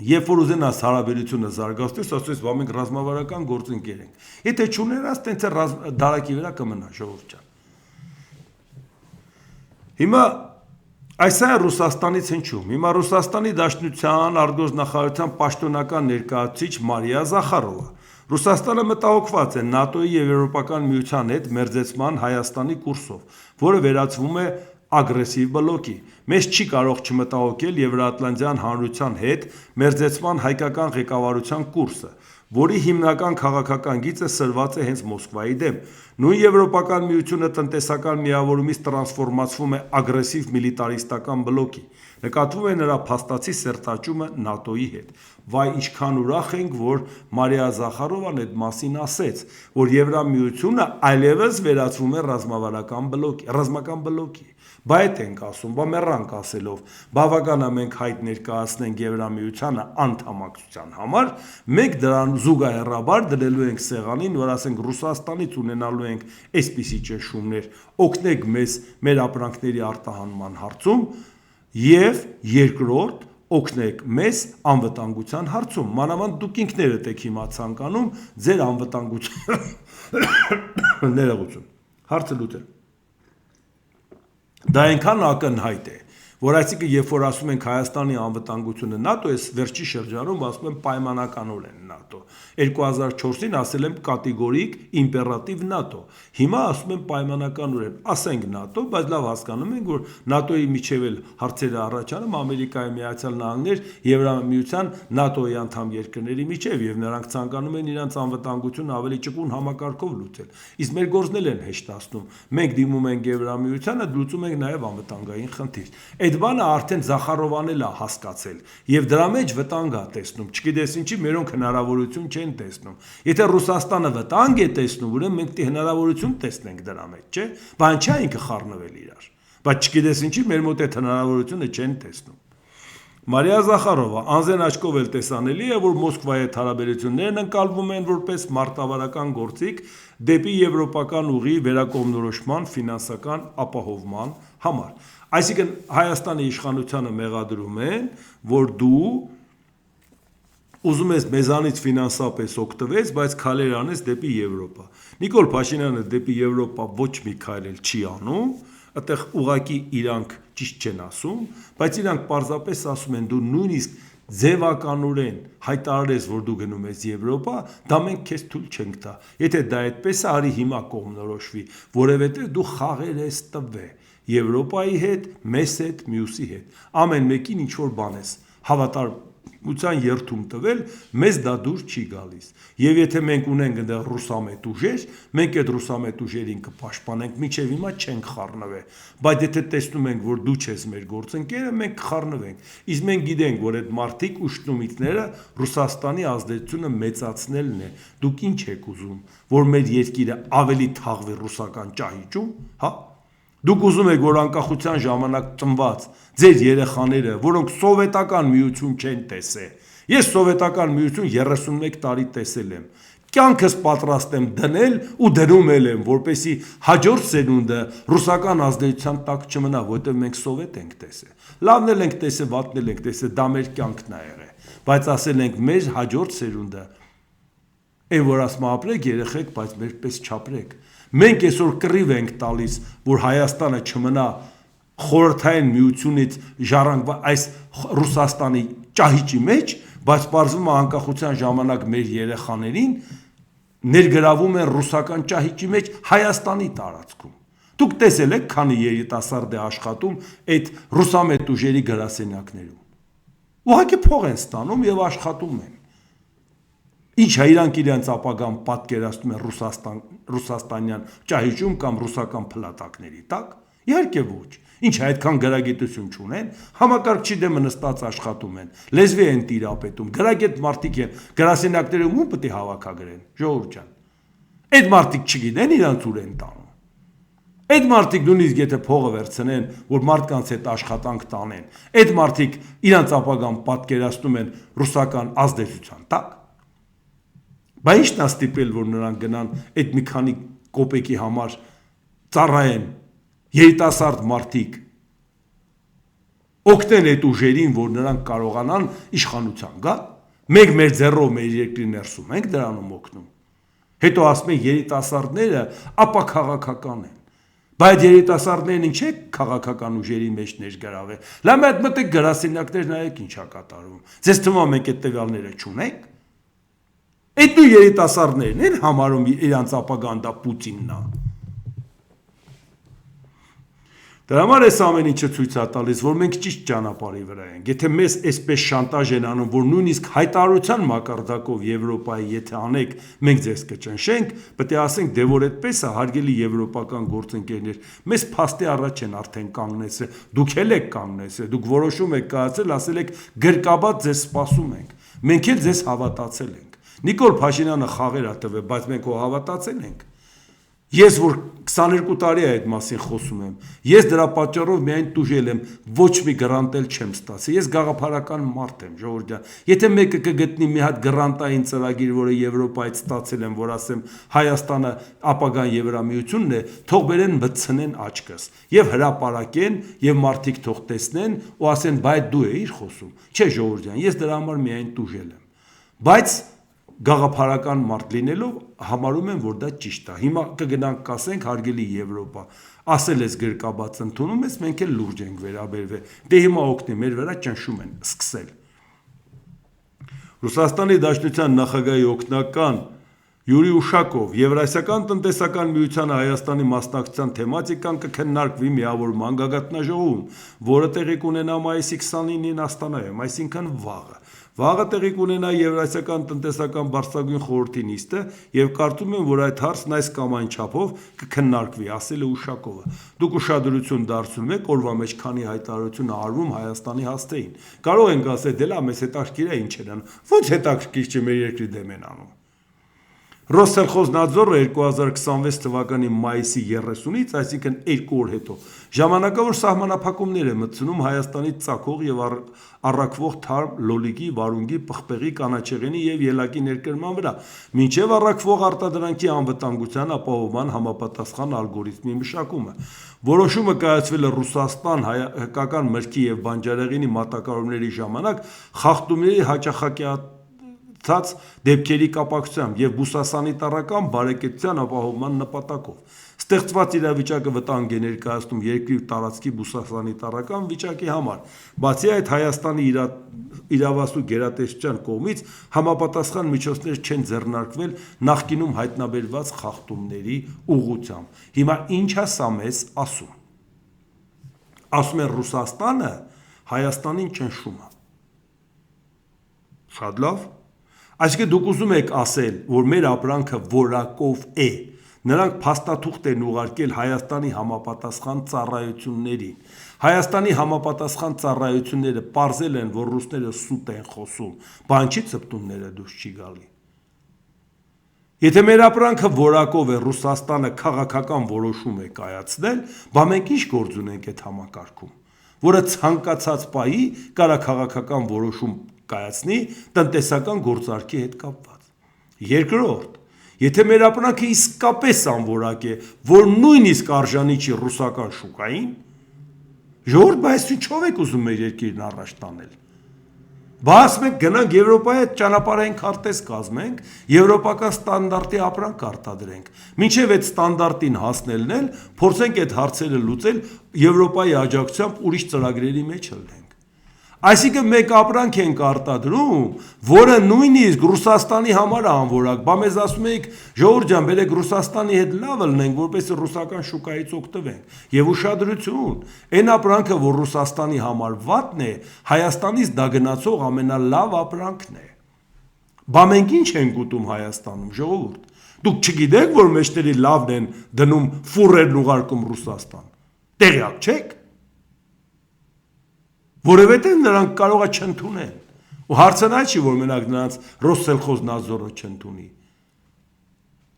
երբ որ ուզենաս հարաբերությունը զարգացնես, ասես, «Բա մենք ռազմավարական գործընկեր ենք»։ Եթե չուներաս, տենց է դարակի վրա կմնա, ժողովուրդ ջան։ Հիմա Այս է Ռուսաստանից հնչում։ Հիմա Ռուսաստանի Դաշնության արտգործնախարարության պաշտոնական ներկայացուցիչ Մարիա Զախարովա։ Ռուսաստանը մտահոգված է ՆԱՏՕ-ի եւ Եվրոպական միության հետ մերձեցման Հայաստանի կուրսով, որը վերածվում է ագրեսիվ բլոկի։ Մեզ չի կարող չմտահոգել Եվրատլանտյան հանրության հետ մերձեցման հայկական ղեկավարության կուրսը, որի հիմնական քաղաքական գիծը սրված է հենց Մոսկվայի դեմ։ Նույն Եվրոպական միությունը տնտեսական միավորումից տրանսֆորմացվում է ագրեսիվ միլիտարիստական բլոկի։ Նկատվում է նրա փաստացի սերտաճումը ՆԱՏՕ-ի հետ։ Վայ ինչքան ուրախ ենք, որ Մարիա Զախարովան այդ մասին ասեց, որ Եվրամիությունը այլևս վերածվում է ռազմական բլոկի։ Բա այդ ենք ասում, բա մեռանք ասելով, բավական է մենք հայտ ներկայացնենք Եվրամիությանը անդամակցության համար, մենք դրան զուգահեռաբար դնելու ենք սեղանին, որ ասենք Ռուսաստանից ունենալու ենք այսպիսի ճնշումներ, օգնեք մեզ մեր ապրանքների արտահանման հարցում եւ երկրորդ օգնեք մեզ անվտանգության հարցում, մանավանդ դուք ինքներդ եք հիմա ցանկանում ձեր անվտանգության ներողություն, հարցը լուծել։ Դա այնքան ակնհայտ է, որ այսինքն երբ որ ասում ենք Հայաստանի անվտանգությունը ՆԱՏՕ, ես վերջի շրջանում ասում եմ պայմանականորեն ՆԱՏՕ։ 2004-ին ասել եմ կատեգորիկ իմպերատիվ ՆԱՏՕ։ Հիմա ասում եմ պայմանականորեն, ասենք ՆԱՏՕ, բայց լավ հասկանում ենք, որ ՆԱՏՕ-ի միջև էլ հարցերը առաջանում Ամերիկայի Միացյալ Նահանգներ, Եվրամիության ՆԱՏՕ-ի անդամ երկրների միջև եւ նրանք ցանկանում են իրենց անվտանգությունը ավելի ճկուն համակարգով լուծել։ Իսկ մեր գործն էլ են հեշտացնում։ Մենք դիմում ենք Եվրամիությանը, լուծում ենք նաեւ անվտանգային խնդիր։ Այդ բանը արդեն Զախարովան էլ է հասկացել եւ դրա մեջ վտանգ է տեսնում, չգիտես ինչի մերոնք հնարավորություն չեն տեսնում։ Եթե Ռուսաստանը վտանգ է տեսնում, ուրեմն մենք դե հնարավորություն տեսնենք դրա մեջ, չէ՞։ Բան չէ ինքը խառնվել իրար։ Բայց չգիտես ինչի մեր մոտ այդ հնարավորությունը չեն տեսնում։ Մարիա Զախարովա անձեն աչքով էլ տեսանելի է, որ Մոսկվայի հետ հարաբերություններն ընկալվում են որպես մարտավարական գործիք դեպի եվրոպական ուղի վերակողմնորոշման ֆինանսական ապահովման համար։ Այսինքն Հայաստանի իշխանությանը մեղադրում են, որ դու ուզում ես մեզանից ֆինանսապես օգտվես, բայց քայլեր անես դեպի Եվրոպա։ Նիկոլ Փաշինյանը դեպի Եվրոպա ոչ մի քայլ էլ չի անում, այդտեղ ուղակի իրանք ճիշտ չեն ասում, բայց իրանք պարզապես ասում են դու նույնիսկ ձևականորեն հայտարարես, որ դու գնում ես Եվրոպա, դա մենք քեզ թույլ չենք տա։ Եթե դա այդպես է, արի հիմա կողմնորոշվի, որովհետև դու խաղեր ես տվե Եվրոպայի հետ, մեզ հետ, մյուսի հետ։ Ամեն մեկին ինչ որ բան ես հավատարմության երթում տվել, մեզ դա դուր չի գալիս։ Եվ եթե մենք ունենք այնտեղ ռուսամետ ուժեր, մենք այդ ռուսամետ ուժերին կպաշտպանենք, մինչև հիմա չենք խառնվել։ Բայց եթե տեսնում ենք, որ դու չես մեր գործընկերը, մենք կխառնվենք։ Իսկ մենք գիտենք, որ այդ մարտիկ ուշտնումիթները Ռուսաստանի ազդեցությունը մեծացնելն է։ Դուք ինչ եք ուզում, որ մեր երկիրը ավելի թաղվի ռուսական ճահիճում, հա։ Դուք ուզում եք, որ անկախության ժամանակ ծնված ձեր երեխաները, որոնք սովետական միություն չեն տեսել, ես սովետական միություն 31 տարի տեսել եմ, կյանքս պատրաստ եմ դնել ու դնում եմ, որպեսզի հաջորդ սերունդը ռուսական ազդեցության տակ չմնա, որովհետև մենք սովետ ենք տեսել։ Լավն էլ ենք տեսել, վատն էլ ենք տեսել, դա մեր կյանքն է եղել, բայց ասել ենք մեր հաջորդ սերունդը այն որ ասում ապրեք երեխեք, բայց մերպես չապրեք։ Մենք այսօր կռիվ ենք տալիս, որ Հայաստանը չմնա խորհրդային միությունից ժառանգված այս Ռուսաստանի ճահիճի մեջ, բայց պարզվում է անկախության ժամանակ մեր երեխաներին ներգրավում են ռուսական ճահիճի մեջ Հայաստանի տարածքում։ Դուք տեսել եք, քանի երիտասարդ է աշխատում այդ ռուսամետ ուժերի գրասենյակներում։ Ուղղակի փող են ստանում եւ աշխատում են։ Ինչ է իրանք իրենց ապագան պատկերացնում են ռուսաստանյան ճահիճում կամ ռուսական փլատակների տակ։ Իհարկե ոչ։ Ինչ է այդքան գրագիտություն չունեն, համակարգչի դեմը նստած աշխատում են, լեզվի են տիրապետում, գրագետ մարդիկ են, գրասենյակներում ու պետք է հավաքագրեն, ժողովուրդ ջան։ Այդ մարդիկ չգիտեն իրանց ուր են տանում։ Այդ մարդիկ նույնիսկ եթե փողը վերցնեն, որ մարդկանց հետ աշխատանք տանեն, այդ մարդիկ իրանց ապագան պատկերացնում են ռուսական ազդեցության տակ։ Բա ի՞նչն է ստիպել, որ նրանք գնան այդ մի քանի կոպեկի համար ծառայեն երիտասարդ մարդիկ օգնեն այդ ուժերին, որ նրանք կարողանան իշխանության գալ։ Մենք մեր ձեռով մեր երկրի ներսում ենք դրանում օգնում։ Հետո ասում են երիտասարդները ապա քաղաքական են։ Բայց երիտասարդներն ինչ է քաղաքական ուժերի մեջ ներգրավել։ Լավ այդ մտեք գրասենյակներ նայեք ինչա կատարվում։ Ձեզ թվում է մենք այդ տվյալները չունենք։ Այդ ու երիտասարդներն են համարում իրանց ապագան դա Պուտինն է։ Դրա համար այս ամեն ինչը ցույց է տալիս, որ մենք ճիշտ ճանապարհի վրա ենք։ Եթե մեզ այսպես շանտաժ են անում, որ նույնիսկ հայտարարության մակարդակով Եվրոպայի եթե անեք, մենք ձեզ կճնշենք, պետք է ասենք, դե որ այդպես է, հարգելի եվրոպական գործընկերներ, մեզ փաստի առաջ են արդեն կանգնեցրել, դուք էլ եք կանգնեցրել, դուք որոշում եք կայացրել, ասել եք գրկաբաց ձեզ սպասում ենք։ Մենք էլ ձեզ հավատացել ենք։ Նիկոլ Փաշինյանը խաղեր է տվել, բայց մենք ո հավատացել ենք։ Ես որ 22 տարի է այդ մասին խոսում եմ, ես դրա պատճառով միայն տուժել եմ, ոչ մի գրանտ էլ չեմ ստացել, ես գաղափարական մարդ եմ, ժողովուրդ ջան, եթե մեկը կգտնի մի հատ գրանտային ծրագիր, որը Եվրոպայից ստացել եմ, որ ասեմ Հայաստանը ապագան Եվրամիությունն է, թող բերեն բցնեն աչքս, եւ հրապարակեն, եւ մարդիկ թող տեսնեն ու ասեն, բայց դու էիր խոսում, չէ ժողովուրդ ջան, ես դրա համար միայն տուժել եմ, բայց գաղափարական մարդ լինելով համարում եմ, որ դա ճիշտ է։ Հիմա կգնանք կասենք հարգելի Եվրոպա, ասել ես գրկաբաց ընդունում ես, մենք էլ լուրջ ենք վերաբերվել։ Դե հիմա օգնի, մեր վրա ճնշում են սկսել։ Ռուսաստանի Դաշնության նախագահի օգնական Յուրի Ուշակով Եվրասիական տնտեսական միությանը Հայաստանի մասնակցության թեմատիկան կքննարկվի միավորման գագաթնաժողովում, որը տեղի կունենա մայիսի 29-ին Աստանայում, այսինքն վաղը։ Վաղը տեղի կունենա Եվրասիական տնտեսական բարձրագույն խորհրդի նիստը եւ կարծում եմ, որ այդ հարցն այս կամ այն չափով կքննարկվի, ասել է Ուշակովը։ Դուք ուշադրություն դարձնում եք օրվա մեջ քանի հայտարարություն արվում Հայաստանի հասցեին։ Կարող ենք ասել, դե լավ, մեզ հետաքրքիր է ինչ են անում։ Ո՞նց հետաքրքիր չէ, մեր երկրի դեմ են անում։ Ռոսսելխոզնadzորը 2026 թվականի մայիսի 30-ից, այսինքն 2 օր հետո, ժամանակավոր սահմանափակումներ է մտցնում Հայաստանից ծագող եւ առաքվող թարմ լոլիկի, վարունգի, պղպեղի, կանաչեղենի եւ ելակի ներկրման վրա, մինչեւ առաքվող արտադրանքի անվտանգության ապահովման համապատասխան ալգորիթմի մշակումը։ Որոշումը կայացվել է Ռուսաստան հայկական մրգի եւ բանջարեղենի մատակարարումների ժամանակ խախտումների հաճախակի դեպքերի կապակցությամբ եւ բուսասանիտարական բարեկեցության ապահովման նպատակով։ Ստեղծված իրավիճակը վտանգ է ներկայացնում երկրի տարածքի բուսասանիտարական վիճակի համար։ Բացի այդ, Հայաստանի իրավասու գերատեսչության կողմից համապատասխան միջոցներ չեն ձեռնարկվել նախկինում հայտնաբերված խախտումների ուղղությամբ։ Հիմա ինչ է սա մեզ ասում։ Ասում են Ռուսաստանը Հայաստանին ճնշում է։ Շատ լավ։ Այսինքն դուք ուզում եք ասել, որ մեր ապրանքը որակով է, նրանք փաստաթուղթ են ուղարկել Հայաստանի համապատասխան ծառայություններին։ Հայաստանի համապատասխան ծառայությունները պարզել են, որ ռուսները սուտ են խոսում, բան չի ծպտունները դուրս չի գալի։ Եթե մեր ապրանքը որակով է, Ռուսաստանը քաղաքական որոշում է կայացնել, բա մենք ինչ գործ ունենք այդ համակարգում, որը ցանկացած պահի կարա քաղաքական որոշում կայացնի տնտեսական գործարքի հետ կապված։ Երկրորդ, եթե մեր ապրանքը իսկապես անորակ է, որ նույնիսկ արժանի չի ռուսական շուկային, ժողովուրդ, բայց ինչով եք ուզում մեր երկիրն առաջ տանել։ Բաս մենք գնանք Եվրոպայի հետ ճանապարհային քարտեզ կազմենք, եվրոպական ստանդարտի ապրանք արտադրենք։ Մինչև այդ ստանդարտին հասնելն էլ փորձենք այդ հարցերը լուծել Եվրոպայի աջակցությամբ ուրիշ ծրագրերի մեջ լինենք։ Այսինքն մենք ապրանք ենք արտադրում, որը նույնիսկ Ռուսաստանի համար է անորակ, բա մեզ ասում եք, ժողովուրդ ջան, բերեք Ռուսաստանի հետ լավ լինենք, որպեսզի ռուսական շուկայից օգտվենք։ Եվ ուշադրություն, այն ապրանքը, որ Ռուսաստանի համար վատն է, Հայաստանից դա գնացող ամենալավ ապրանքն է։ Բա մենք ինչ ենք ուտում Հայաստանում, ժողովուրդ։ Դուք չգիտեք, որ մեջտերի լավն են դնում ֆուրերն ուղարկում Ռուսաստան։ Տեղյակ չեք։ Որովհետև նրանք կարող է չընդունեն։ Ու հարցն այն չի, որ մենակ նրանց Ռոսսելխոզնadzորը չընդունի։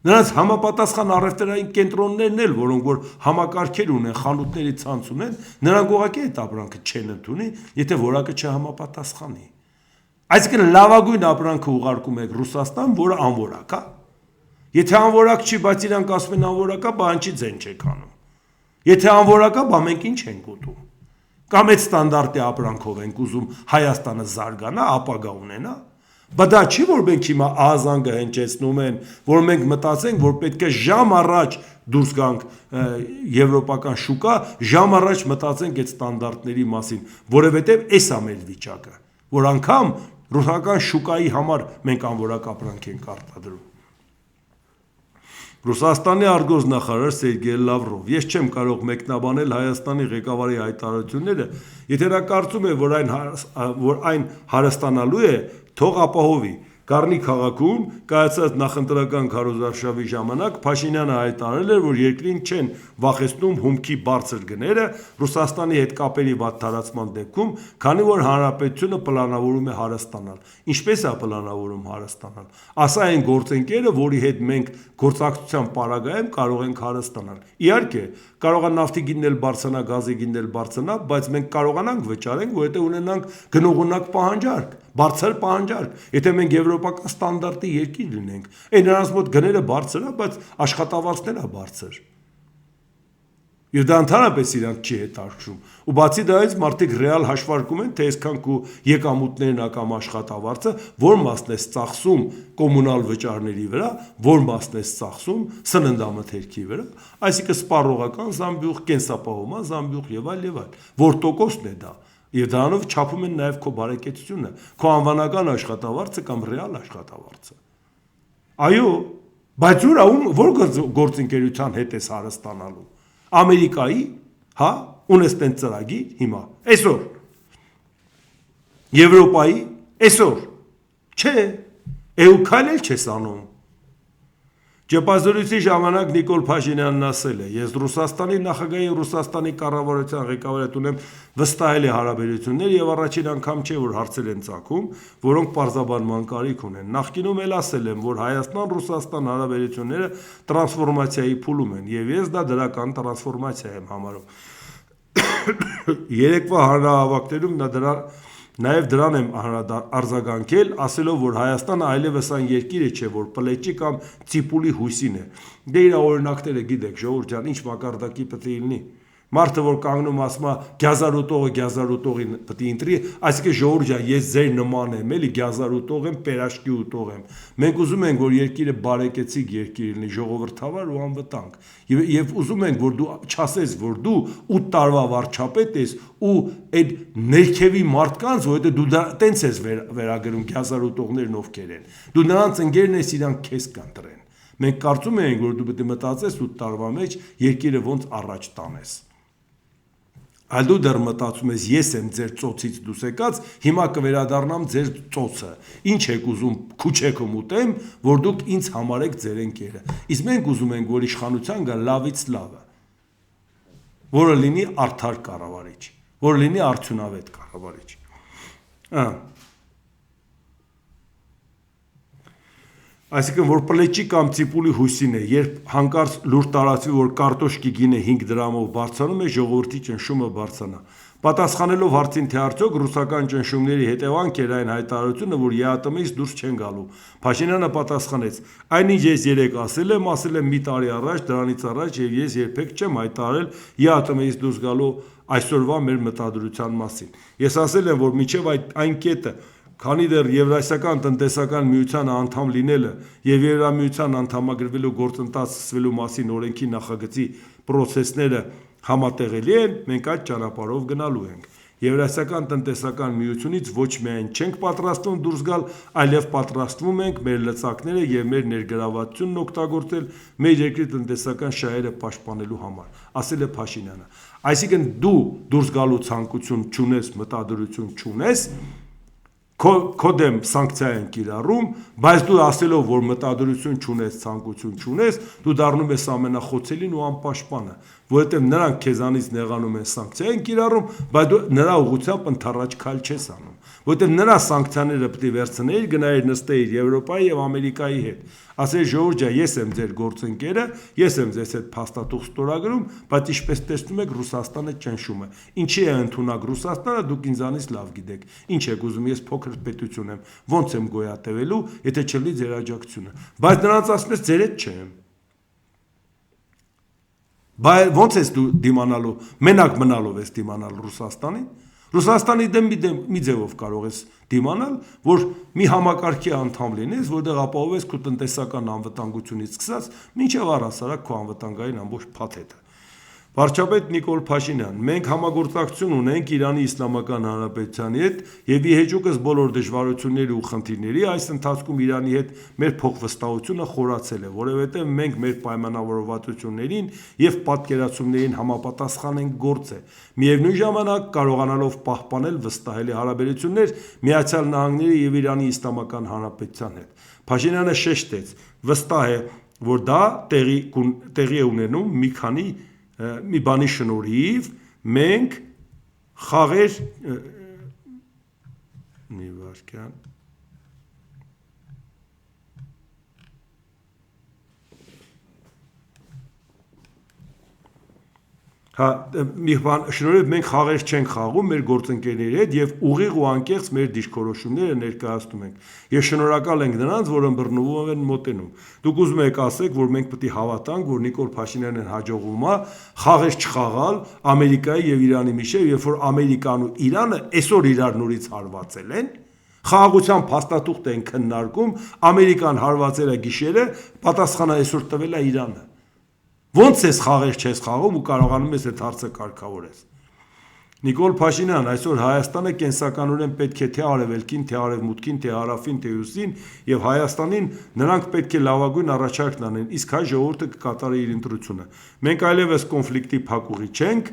Նրանց համապատասխան առևտրային կենտրոններն էլ, որոնք որ համակարգեր ունեն, խանութների ցանց ունեն, նրանք ուղղակի այդ ապրանքը չեն ընդունի, եթե որակը չհամապատասխանի։ Այսինքն լավագույն ապրանքը ուղարկում եք Ռուսաստան, որը անորակ է։ Եթե անորակ չի, բայց իրանք ասում են անորակ է, բան չի ձեն չեք անում։ Եթե անորակ է, բա մենք ինչ ենք ուտում։ Կամ այդ ստանդարտի ապրանքով ենք ուզում Հայաստանը զարգանա, ապագա ունենա, Բայց դա չի, որ մենք հիմա ահազանգը հնչեցնում են, որ մենք մտածենք, որ պետք է ժամ առաջ դուրս գանք եվրոպական շուկա, ժամ առաջ մտածենք այդ ստանդարտների մասին, որովհետև էս է մեր վիճակը, որ անգամ ռուսական շուկայի համար մենք անորակ ապրանք ենք արտադրում։ Ռուսաստանի արտգործնախարար Սերգեյ Լավրով: Ես չեմ կարող մեկնաբանել Հայաստանի ղեկավարի հայտարարությունները, եթե նա կարծում է, որ այն հարստանալու է, թող ապահովի։ Գառնի քաղաքում կայացած նախընտրական քարոզարշավի ժամանակ Փաշինյանը հայտարարել էր, որ երկրին չեն վախեցնում հումքի բարձր գները Ռուսաստանի հետ կապերի վատթարացման դեպքում, քանի որ հանրապետությունը պլանավորում է հարստանալ։ Ինչպես է պլանավորում հարստանալ։ Ասա այն գործընկերը, որի հետ մենք գործակցության պարագայում կարող ենք հարստանալ։ Իհարկե, կարող է նավթի գինն էլ բարձրանա, գազի գինն էլ բարձրանա, բայց մենք կարողանանք վճարենք, որովհետև ունենանք գնողունակ պահանջարկ, բարձր պահանջարկ։ Եթե մենք եվրոպական ստանդարտի երկիր լինենք, նրանց մոտ գները բարձր է, բայց աշխատավարձները բարձր։ Եվ դա ընդհանրապես իրանք չի հետաքրքրում։ Ու բացի դրանից մարդիկ ռեալ հաշվարկում են, թե այսքան քո եկամուտներն ակամ աշխատավարձը, որ մասն է ծախսում կոմունալ վճարների վրա, որ մասն է ծախսում սննդամթերքի վրա, այսինքն սպառողական զամբյուղ, կենսապահովման զամբյուղ եւ այլ, որ տոկոսն է դա։ Եվ դրանով չափում են նաև քո բարեկեցությունը, քո անվանական աշխատավարձը կամ ռեալ աշխատավարձը։ Այո, բայց որ գործընկերության հետ ես հարստանալու։ Ամերիկայի, հա, ունես տենց ծրագիր հիմա, այսօր։ Եվրոպայի, այսօր։ Չէ, էուքայլ էլ չես անում։ Ճեպազորույցի ժամանակ Նիկոլ Փաշինյանն ասել է. ես Ռուսաստանի նախագահի ու Ռուսաստանի կառավարության ղեկավարի հետ ունեմ վստահելի հարաբերություններ եւ առաջին անգամ չէ, որ հարցեր են ծագում, որոնք պարզաբանման կարիք ունեն։ Նախկինում էլ ասել եմ, որ Հայաստան-Ռուսաստան հարաբերությունները տրանսֆորմացիայի փուլում են եւ ես դա դրական տրանսֆորմացիա եմ համարում։ Երեկվա հանրահավաքներում նաև դրան եմ արձագանքել, ասելով, որ Հայաստանը այլևս այն երկիրը չէ, որ պլեճի կամ ծիպուլի հույսին է։ Դե իր օրինակները գիտեք, ժողովուրդ ջան, ինչ մակարդակի պետք է լինի։ Մարդը, որ կանգնում ասում է գյազարուտողին պետք է ընտրի, այսինքն ժողովուրդ ջան, ես ձեր նման եմ, էլի գյազարուտող եմ, պերաշկի ուտող եմ։ Մենք ուզում ենք, որ երկիրը բարեկեցիկ երկիր լինի, ժողովրդավար ու անվտանգ։ Եվ ուզում ենք, որ դու չասես, որ դու 8 տարվա վարչապետ ես ու այդ ներքևի մարդկանց, որովհետեւ դու դա տենց ես վերագրում գյազարուտողներն ովքեր են։ Դու նրանց ընկերն ես, իրանք քեզ կանտրեն։ Մենք կարծում ենք, որ դու պետք է մտածես 8 տարվա մեջ երկիրը ոնց առաջ տանես։ Այլ դու դեռ մտածում ես, ես եմ ձեր ծոցից դուրս եկած, հիմա կվերադառնամ ձեր ծոցը։ Ինչ եք ուզում, քուչեքում ուտեմ, որ դուք ինձ համարեք ձեր ընկերը։ Իսկ մենք ուզում ենք, որ իշխանության գա լավից լավը, որը լինի արդար կառավարիչ, որը լինի արդյունավետ կառավարիչ։ Այսինքն, որ պլեճի կամ ծիպուլի հույսին է, երբ հանկարծ լուր տարածվի, որ կարտոշկի գինը 5 դրամով բարձրանում է, ժողովրդի ճնշումը բարձրանա։ Պատասխանելով հարցին, թե արդյոք ռուսական ճնշումների հետևանք էր այն հայտարարությունը, որ ԵԱՏՄ-ից դուրս չեն գալու, Փաշինյանը պատասխանեց. այնինչ ես երեկ ասել եմ մի տարի առաջ, դրանից առաջ, եւ ես երբեք չեմ հայտարարել ԵԱՏՄ-ից դուրս գալու այսօրվա մեր մտադրության մասին։ Ես ասել եմ, որ մինչև այն կետը, քանի դեռ Եվրասիական տնտեսական միության անդամ լինելը եւ Եվրամիության անդամագրվելու գործընթաց սկսվելու մասին օրենքի նախագծի պրոցեսները համատեղելի են, մենք այդ ճանապարհով գնալու ենք։ Եվրասիական տնտեսական միությունից ոչ միայն չենք պատրաստվում դուրս գալ, այլև պատրաստվում ենք մեր լծակները եւ մեր ներգրավվածությունն օգտագործել մեր երկրի տնտեսական շահերը պաշտպանելու համար, ասել է Փաշինյանը։ Այսինքն դու դուրս գալու ցանկություն չունես, մտադրություն չունես, քո դեմ սանկցիա են կիրառում, բայց դու ասելով, որ մտադրություն չունես, ցանկություն չունես, դու դառնում ես ամենախոցելին ու անպաշտպանը, որովհետև նրանք քեզանից նեղանում են սանկցիա են կիրառում, բայց դու նրա ուղղությամբ ընդառաջ քայլ չես անում, որովհետև նրա սանկցիաները պետք է վերցնեիր, գնայիր նստեիր Եվրոպայի եւ Ամերիկայի հետ, ասել ժողովուրդ ջան, ես եմ ձեր գործընկերը, ես եմ ձեզ հետ փաստաթուղթ ստորագրում, բայց ինչպես տեսնում եք Ռուսաստանը ճնշում է։ Ինչի է ընդունակ Ռուսաստանը, դուք ինձանից լավ գիտեք։ Ինչ եք ուզում, ես փոքր պետություն եմ, ո՞նց եմ գոյատևելու, եթե չլինի ձեր աջակցությունը։ Բայց նրանց ասում ես ձեր հետ չեմ։ Բայց ո՞նց ես դու դիմանալու, մենակ մնալով ես դիմանալ Ռուսաստանին։ Ռուսաստանի դեմ մի ձևով կարող ես դիմանալ, որ մի համակարգի անդամ լինես, որտեղ ապահովես քո տնտեսական անվտանգությունից սկսած, մինչև առհասարակ քո անվտանգային ամբողջ փաթեթը։ Վարչապետ Նիկոլ Փաշինյան, մենք համագործակցություն ունենք Իրանի Իսլամական Հանրապետության հետ եւ ի հեճուկս բոլոր դժվարությունների ու խնդիրների, այս ընթացքում Իրանի հետ մեր փոխվստահությունը խորացել է, որովհետեւ մենք մեր պայմանավորվածություններին եւ պատկերացումներին համապատասխան ենք գործել։ Միևնույն ժամանակ կարողանալով պահպանել վստահելի հարաբերություններ Միացյալ Նահանգների եւ Իրանի Իսլամական Հանրապետության հետ։ Փաշինյանը շեշտեց. վստահ է, որ դա տեղի է ունենում մի բանի շնորհիվ մենք խաղեր մի վարքյան շնորհիվ մենք խաղեր չենք խաղում մեր գործընկերների հետ եւ ուղիղ ու անկեղծ մեր դիրքորոշումները ներկայացնում ենք եւ շնորհակալ ենք նրանց, որ ըմբռնվում են մոտենում։ Դուք ուզում եք ասեք, որ մենք պետք է հավատանք, որ Նիկոլ Փաշինյանն հաջողվում է խաղեր չխաղալ Ամերիկայի եւ Իրանի միջեւ, երբ որ Ամերիկան ու Իրանը այսօր իրար նորից հարվածել են, խաղաղության փաստաթուղթ են քննարկում, Ամերիկան հարվածել է գիշերը, պատասխանը այսօր տվել է Իրանը։ Ոնց ես խաղեր չես խաղում ու կարողանում ես այդ հարցը կարգավորես։ Նիկոլ Փաշինյան, այսօր Հայաստանը կենսականորեն պետք է թե արևելքին, թե արևմուտքին, թե հարավին, թե հյուսիսին եւ Հայաստանին նրանք պետք է լավագույն առաջարկն անեն, իսկ հայ ժողովուրդը կկատարի իր ընտրությունը։ Մենք այլևս կոնֆլիկտի փակուղի չենք,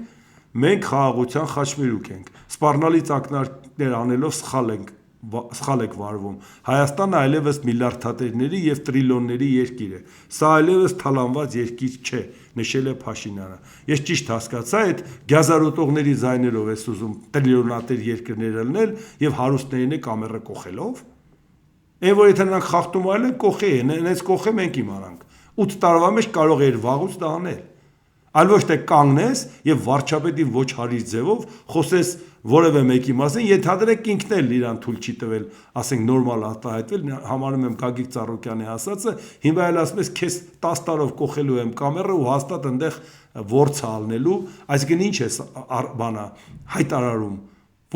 մենք խաղաղության խաչմերուկ ենք։ Սպառնալից ակնարկներ անելով սխալ եք վարվում։ Հայաստանը այլևս միլիարդատերների եւ տրիլիոնների երկիր է։ Սա այլևս թալանված երկիր չէ, նշել է Փաշինյանը։ Ես ճիշտ հասկացա, այդ գազարոտողների ձայներով ես ուզում տրիլիոնատեր երկրներ ելնել եւ հարուստներին է կամերը կոխելով։ Այն որ եթե նրանք խախտում այլ են կոխե են, այնպես կոխե մենք իմանանք։ 8 տարվա մեջ կարող էր վաղուց դա անել։ Այլ ոչ թե կանգնես եւ վարչապետի ոչ հարիր ձևով խոսես որևէ մեկի մասին, ենթադրեք ինքն էլ իրան թույլ չի տվել, ասենք նորմալ արտահայտվել, համարում եմ Գագիկ Ծառուկյանի ասածը, հիմա էլ ասում ես քեզ 10 տարով կոխելու եմ կամերը ու հաստատ այնտեղ որցը ալնելու, այսինքն ինչ է բանա հայտարարում,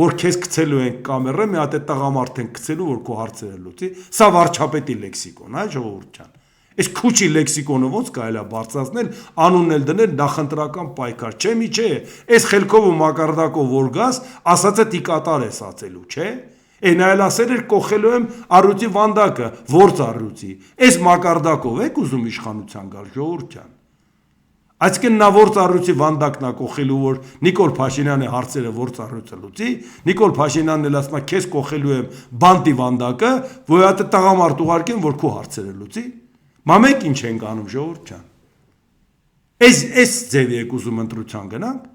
որ քեզ գցելու են կամերը, մի հատ է տղամարդ են գցելու, որ քո հարցերը լուծի, սա վարչապետի լեքսիկոն, այ ժողովուրդ ջան։ Այս քուչի լեքսիկոնը ոնց կարելի է բարձրացնել, անունն էլ դնել նախընտրական պայքար, չէ՞ մի չէ։ Այս խելքով ու մակարդակով որ գաս, ասածը տիկատար ես ածելու, չէ՞։ Այն այլ ասել էր կոխելու եմ առյուծի վանդակը, որց առյուծի։ Այս մակարդակով եք ուզում իշխանության գալ, ժողովուրդ ջան։ Այսինքն նա որց առյուծի վանդակն է կոխելու, որ Նիկոլ Փաշինյանը հարցերը որց առյուծը լուծի, Նիկոլ Փաշինյանն էլ ասում է քեզ կոխելու եմ բանտի վանդակը, որ հատ տղամարդ ուղարկեմ, որ քո հարցերը լուծի։ Մենք ինչ ենք անում, ժողովուրդ ջան։ Այս ձևի եք ուզում ընտրության գնանք։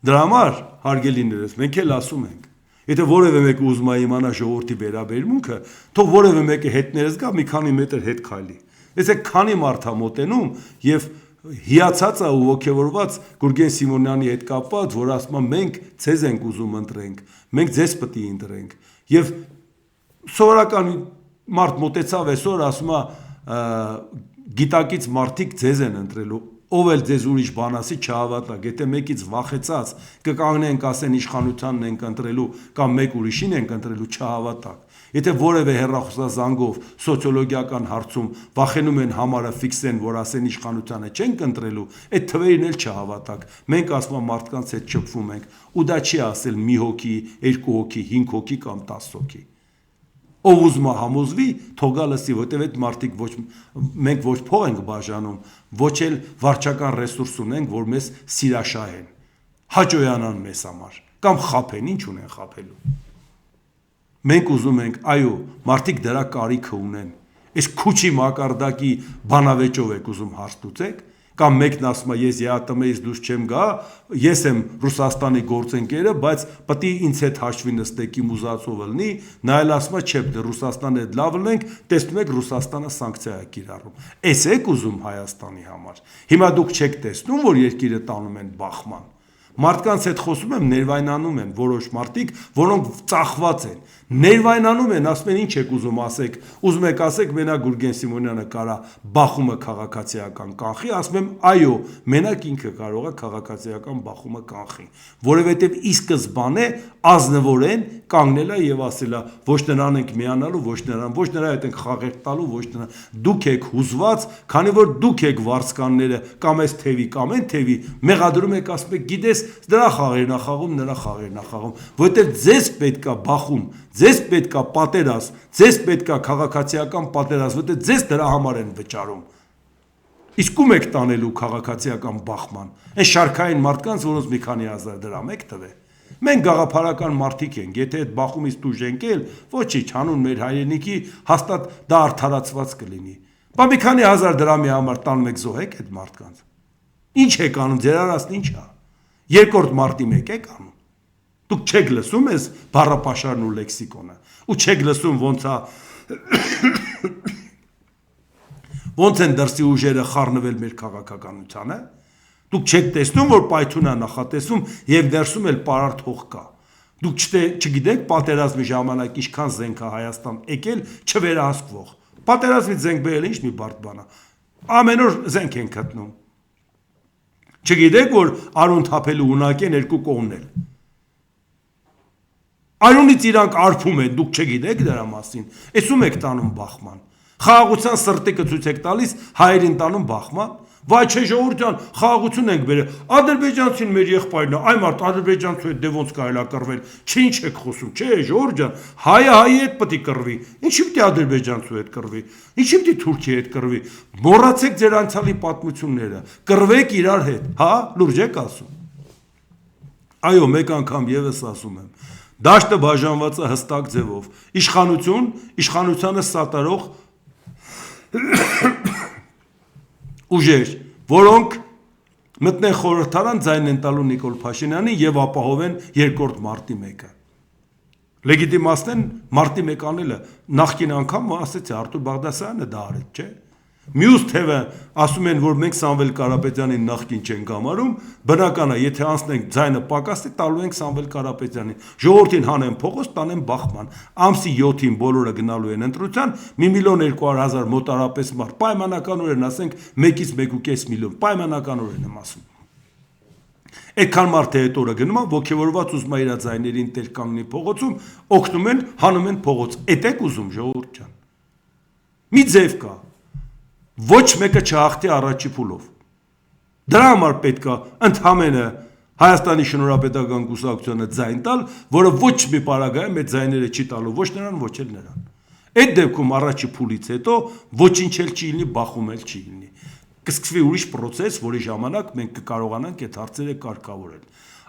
Դրա համար, հարգելիներս, մենք էլ ասում ենք, եթե որևէ մեկը ուզում է իմանալ ժողովրդի վերաբերմունքը, թող որևէ մեկը հետներս գա մի քանի մետր հետ քայլի։ Այսինքն քանի մարդ է մոտենում եւ հիացած է ու ոգևորված Գուրգեն Սիմոնյանի հետ կապված, որ ասում է մենք ձեզ ենք ուզում ընտրենք, մենք ձեզ պետք է ընտրենք եւ սովորական մարդ մոտեցավ այսօր ասում է գիտակից մարդիկ ձեզ են ընտրելու, ով էլ ձեզ ուրիշ բան ասի չհավատակ, եթե մեկից վախեցած կկանգնենք ասեն իշխանությանն ենք ընտրելու կամ մեկ ուրիշին ենք ընտրելու չհավատակ։ Եթե որևէ հեռախոսազանգով սոցիոլոգիական հարցում վախենում են համարը ֆիքսեն, որ ասեն իշխանությանը չենք ընտրելու, այդ թվերին էլ չհավատակ։ Մենք ասում մարդկանց հետ շփվում ենք, ու դա չի ասել մի հոգի, 2 հոգի, 5 հոգի կամ 10 հոգի։ Ով ուզում է համոզվի, թող գա լսի, որտեվ այդ մարդիկ մենք ոչ փող ենք բաժանում, ոչ էլ վարչական ռեսուրս ունենք, որ մեզ սիրաշահեն, հաճոյանան մեզ համար, կամ խաբեն, ինչ ունեն խաբելու։ Մենք ուզում ենք, այո, մարդիկ դրա կարիքը ունեն։ Այս քուչի մակարդակի բանավեճով եք ուզում հարց լուծեք, կամ մեկն ասում է ես ԵԱՏՄ-ից դուրս չեմ գա, ես եմ Ռուսաստանի գործընկերը, բայց պետք է ինձ հետ հաշվի նստեք իմ ուզածով լինի, նա էլ ասում է չէ, Ռուսաստանի հետ լավ լինենք, տեսնում եք Ռուսաստանը սանկցիա է կիրառում։ Էս եք ուզում Հայաստանի համար։ Հիմա դուք չեք տեսնում, որ երկիրը տանում են բախման։ Մարդկանց հետ խոսում եմ, ներվայնանում են որոշ մարդիկ, որոնք ծախված են, Ներվայնանում են, ասում են ինչ եք ուզում ասեք, ուզում եք ասեք մենակ Գուրգեն Սիմոնյանը կարա բախումը քաղաքացիական կանխի, ասում եմ այո, մենակ ինքը կարող է քաղաքացիական բախումը կանխի, որովհետև ի սկզբանե ազնվորեն կանգնել է եւ ասել է ոչ նրան ենք միանալու, ոչ նրա հետ ենք խաղեր տալու, ոչ նրա դուք եք հուզված, քանի որ դուք եք վարձկանները կամ այս թևի կամ այն թևի մեղադրում եք, ասում եք գիտես դրա խաղերն է խաղում, նրա խաղերն է խաղում, որովհետև ձեզ պետքա բախում, ձեզ պետքա պատերազմ, ձեզ պետքա քաղաքացիական պատերազմ, որտեղ ձեզ դրա համար են վճարում։ Իսկ ում եք տանելու քաղաքացիական բախման։ Այն շարքային մարդկանց, որոնց մի քանի հազար դրամ եք տվել։ Մենք գաղափարական մարդիկ ենք, եթե այդ բախումից դուրս ենք ել, ոչինչ, հանուն մեր հայրենիքի հաստատ դա արդարացված կլինի։ Բա մի քանի հազար դրամի համար տանում եք զոհեք այդ մարդկանց։ Ինչ եք անում, ձեր արածն ինչ է։ Երկրորդ մարտի մեկ եք անում։ Դուք չեք լսում ես բառապաշարն ու լեքսիկոնը, ու չեք լսում ոնց են դրսի ուժերը խառնվել մեր քաղաքականությանը, դուք չեք տեսնում, որ պայթուն է նախատեսում եւ ներսում էլ պարարտ հող կա։ Դուք չգիտեք պատերազմի ժամանակ ինչքան զենք է Հայաստան եկել չվերահսկվող։ Պատերազմի զենք բերել ինչ մի բարդ բան է։ Ամեն օր զենք են գտնում։ Չգիտեք, որ արուն թափելու ունակ են երկու կողմներ։ Արունից իրանք արփում են, դուք չգիտեք դրա մասին, ես ում եք տանում բախման, խաղաղության սրտիկը ցույց եք տալիս, հայերին տանում բախման, վայ չէ ժողովուրդ ջան, խաղաղություն ենք բերել, ադրբեջանցին մեր եղբայրն է, այ մարդ ադրբեջանցու հետ դե ոնց կարելի է կռվել, ինչ եք խոսում, չէ ժողովուրդ ջան, հայը հայի հետ պետք է կռվի, ինչի՞ պիտի ադրբեջանցու հետ կռվի, ինչի՞ պիտի Թուրքիայի հետ կռվի, մոռացեք ձեր անցյալի պատմությունները, կռվեք իրար հետ, հա, լուրջ եք ասում։ Այո, մեկ անգամ եւս ասում եմ, դաշտը բաժանված է հստակ ձևով, իշխանություն, իշխանությանը սատարող ուժեր, որոնք մտնեն խորհրդարան, ձայն են տալու Նիկոլ Փաշինյանին եւ ապահովեն երկրորդ մարտի 1-ը։ Լեգիտիմացնեն մարտի 1 անելը, նախկին անգամ ասեցի Արտուր Բաղդասարյանը դա արեց, չէ՞։ Մյուս թևը ասում են, որ մենք Սամվել Կարապետյանին նախկին չենք համարում, բնական է, եթե անցնենք ձայնը պակասի, տալու ենք Սամվել Կարապետյանին։ Ժողովրդին հանեն փողոց, տանեն բախման։ Ամսի 7-ին բոլորը գնալու են ընտրության, 1,200,000 մոտարապես մարդ, պայմանականորեն ասենք 1-ից 1.5 միլիոն, պայմանականորեն եմ ասում։ Այդքան մարդը այդ օրը գնում է, ոգևորված ուզում է իր ձայներին տեր կանգնի փողոցում, օգնում են, հանում են փողոց։ Էդ եք ուզում ժողովուրդ ջան։ Մի ձև կա։ Ոչ մեկը չհաղթի առաջի փուլով։ Դրա համար պետք է ընդհանրապես Հայաստանի շնորհապետական կուսակցությանը ձայն տալ, որը ոչ մի պարագայում այդ ձայները չի տալու ոչ նրան, ոչ էլ նրան։ Այդ դեպքում առաջի փուլից հետո ոչինչ էլ չի լինի, բախում էլ չի լինի։ Կսկսվի ուրիշ process, որի ժամանակ մենք կկարողանանք այդ հարցերը կարգավորել։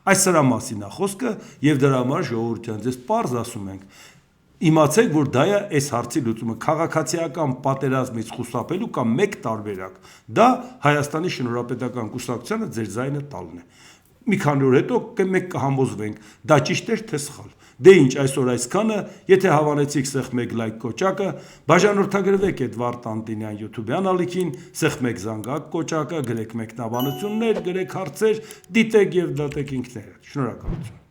Այս սրա մասին է խոսքը եւ դրա համար ժողովուրդ ջան, ձեզ պարզ ասում ենք, իմացեք, որ դա է այս հարցի լուծումը, քաղաքացիական պատերազմից խուսափելու կամ մեկ տարբերակ, դա Հայաստանի շնորհապետական կուսակցությանը ձեր ձայնը տալն է։ Մի քանի օր հետո մենք կհամոզվենք, դա ճիշտ էր թե սխալ։ Դե ինչ, այսօր այսքանը, եթե հավանեցիք սեղ 1 լայք կոճակը, բաժանորդագրվեք Էդվարդ Անտինյան YouTube-յան ալիքին, սեղ 1 զանգակ կոճակը, գրեք մեկնաբանություններ, գրեք հարցեր, դիտեք եւ դատեք ինքներդ։ Շնորհակալություն։